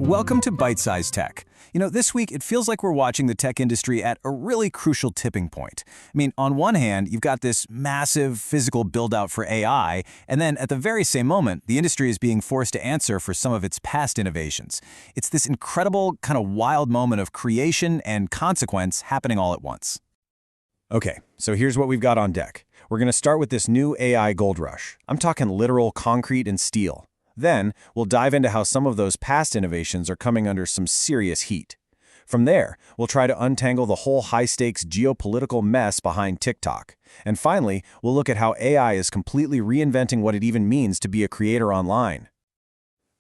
Welcome to Byte-Sized Tech. This week it feels like we're watching the tech industry at a really crucial tipping point. On one hand, you've got this massive physical build-out for AI, and then at the very same moment, the industry is being forced to answer for some of its past innovations. It's this incredible, kind of wild moment of creation and consequence happening all at once. Okay, so here's what we've got on deck. We're going to start with this new AI gold rush. I'm talking literal concrete and steel. Then, we'll dive into how some of those past innovations are coming under some serious heat. From there, we'll try to untangle the whole high-stakes geopolitical mess behind TikTok. And finally, we'll look at how AI is completely reinventing what it even means to be a creator online.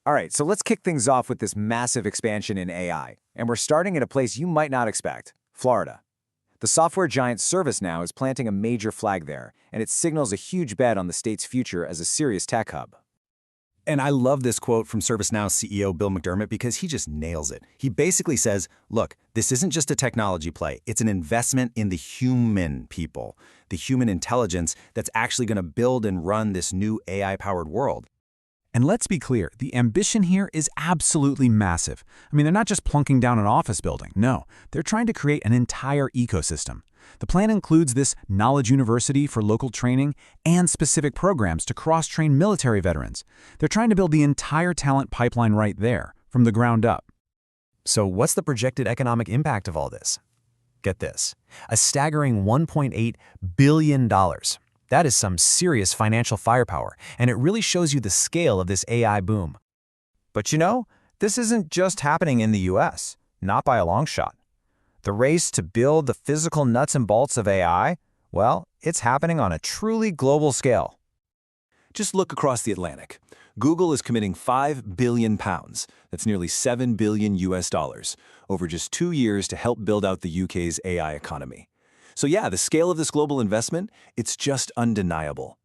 All right, so let's kick things off with this massive expansion in AI. And we're starting at a place you might not expect, Florida. The software giant ServiceNow is planting a major flag there, and it signals a huge bet on the state's future as a serious tech hub. And I love this quote from ServiceNow's CEO, Bill McDermott, because he just nails it. He basically says, look, this isn't just a technology play. It's an investment in the human people, the human intelligence that's actually going to build and run this new AI-powered world. And let's be clear, the ambition here is absolutely massive. They're not just plunking down an office building. No, they're trying to create an entire ecosystem. The plan includes this knowledge university for local training and specific programs to cross-train military veterans. They're trying to build the entire talent pipeline right there, from the ground up. So what's the projected economic impact of all this? Get this, a staggering $1.8 billion. That is some serious financial firepower, and it really shows you the scale of this AI boom. But this isn't just happening in the US, not by a long shot. The race to build the physical nuts and bolts of AI, well, it's happening on a truly global scale. Just look across the Atlantic. Google is committing £5 billion, that's nearly $7 billion US dollars, over just 2 years to help build out the UK's AI economy. So yeah, the scale of this global investment, it's just undeniable.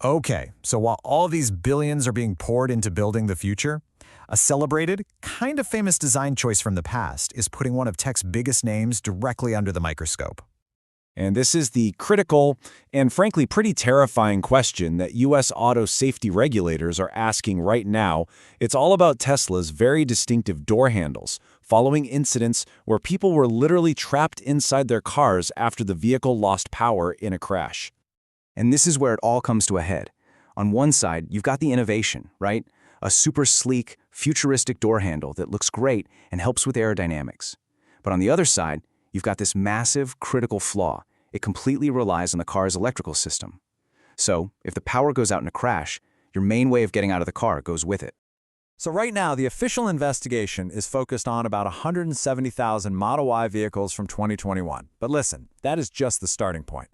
Okay, so while all these billions are being poured into building the future, a celebrated, kind of famous design choice from the past is putting one of tech's biggest names directly under the microscope. And this is the critical and frankly pretty terrifying question that U.S. auto safety regulators are asking right now. It's all about Tesla's very distinctive door handles, following incidents where people were literally trapped inside their cars after the vehicle lost power in a crash. And this is where it all comes to a head. On one side, you've got the innovation, right? A super sleek, futuristic door handle that looks great and helps with aerodynamics. But on the other side, you've got this massive, critical flaw. It completely relies on the car's electrical system. So, if the power goes out in a crash, your main way of getting out of the car goes with it. So right now, the official investigation is focused on about 170,000 Model Y vehicles from 2021. But listen, that is just the starting point.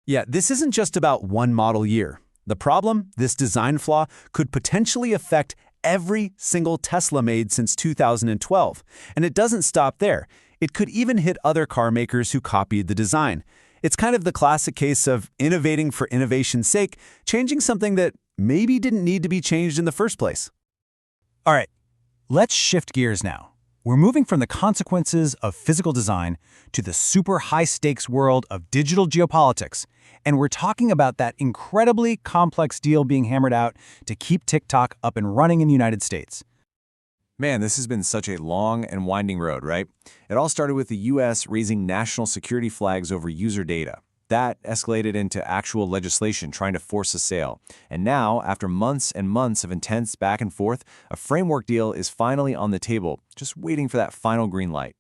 Yeah, this isn't just about one model year. The problem, this design flaw, could potentially affect every single Tesla made since 2012. And it doesn't stop there. It could even hit other car makers who copied the design. It's kind of the classic case of innovating for innovation's sake, changing something that maybe didn't need to be changed in the first place. All right, let's shift gears now. We're moving from the consequences of physical design to the super high-stakes world of digital geopolitics, and we're talking about that incredibly complex deal being hammered out to keep TikTok up and running in the United States. Man, this has been such a long and winding road, right? It all started with the U.S. raising national security flags over user data. That escalated into actual legislation trying to force a sale. And now, after months and months of intense back and forth, a framework deal is finally on the table, just waiting for that final green light.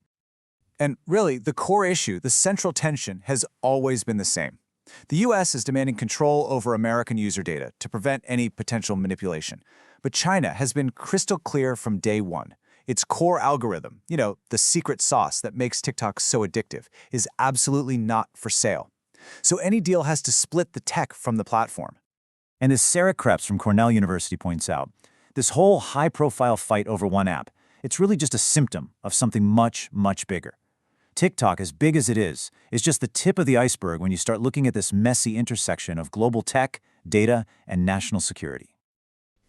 And really, the core issue, the central tension, has always been the same. The U.S. is demanding control over American user data to prevent any potential manipulation. But China has been crystal clear from day one. Its core algorithm, the secret sauce that makes TikTok so addictive, is absolutely not for sale. So any deal has to split the tech from the platform. And as Sarah Krebs from Cornell University points out, this whole high-profile fight over one app, it's really just a symptom of something much, much bigger. TikTok, as big as it is just the tip of the iceberg when you start looking at this messy intersection of global tech, data, and national security.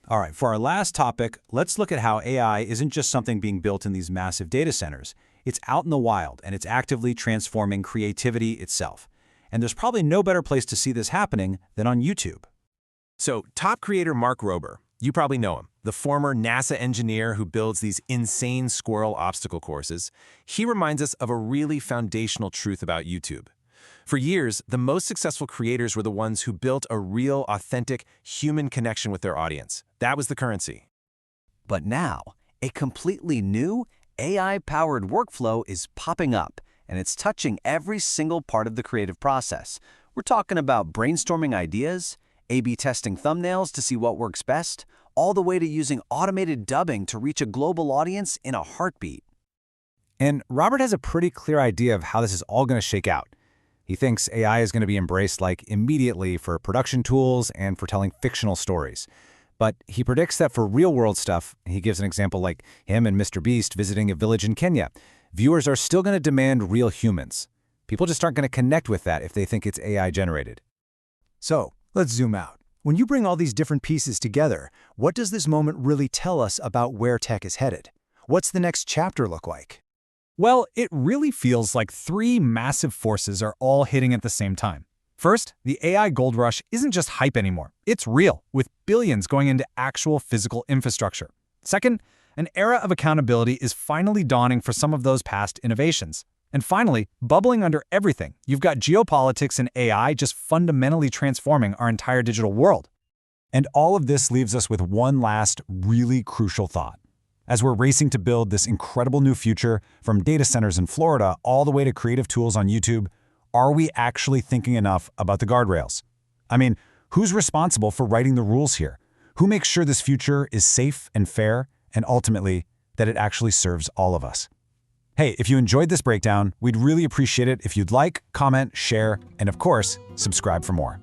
All right, for our last topic, let's look at how AI isn't just something being built in these massive data centers. It's out in the wild, and it's actively transforming creativity itself. And there's probably no better place to see this happening than on YouTube. So, top creator Mark Rober, You probably know him, the former NASA engineer who builds these insane squirrel obstacle courses. He reminds us of a really foundational truth about YouTube. For years, the most successful creators were the ones who built a real, authentic, human connection with their audience. That was the currency. But now, a completely new, AI-powered workflow is popping up, and it's touching every single part of the creative process. We're talking about brainstorming ideas, A/B testing thumbnails to see what works best, all the way to using automated dubbing to reach a global audience in a heartbeat. And Robert has a pretty clear idea of how this is all going to shake out. He thinks AI is going to be embraced immediately for production tools and for telling fictional stories. But he predicts that for real-world stuff, he gives an example like him and Mr. Beast visiting a village in Kenya. Viewers are still going to demand real humans. People just aren't going to connect with that if they think it's AI-generated. So, let's zoom out. When you bring all these different pieces together, what does this moment really tell us about where tech is headed? What's the next chapter look like? Well, it really feels like three massive forces are all hitting at the same time. First, the AI gold rush isn't just hype anymore. It's real, with billions going into actual physical infrastructure. Second, an era of accountability is finally dawning for some of those past innovations. And finally, bubbling under everything, you've got geopolitics and AI just fundamentally transforming our entire digital world. And all of this leaves us with one last, really crucial thought. As we're racing to build this incredible new future, from data centers in Florida all the way to creative tools on YouTube, are we actually thinking enough about the guardrails? I mean, who's responsible for writing the rules here? Who makes sure this future is safe and fair, and ultimately, that it actually serves all of us? Hey, if you enjoyed this breakdown, we'd really appreciate it if you'd like, comment, share, and of course, subscribe for more.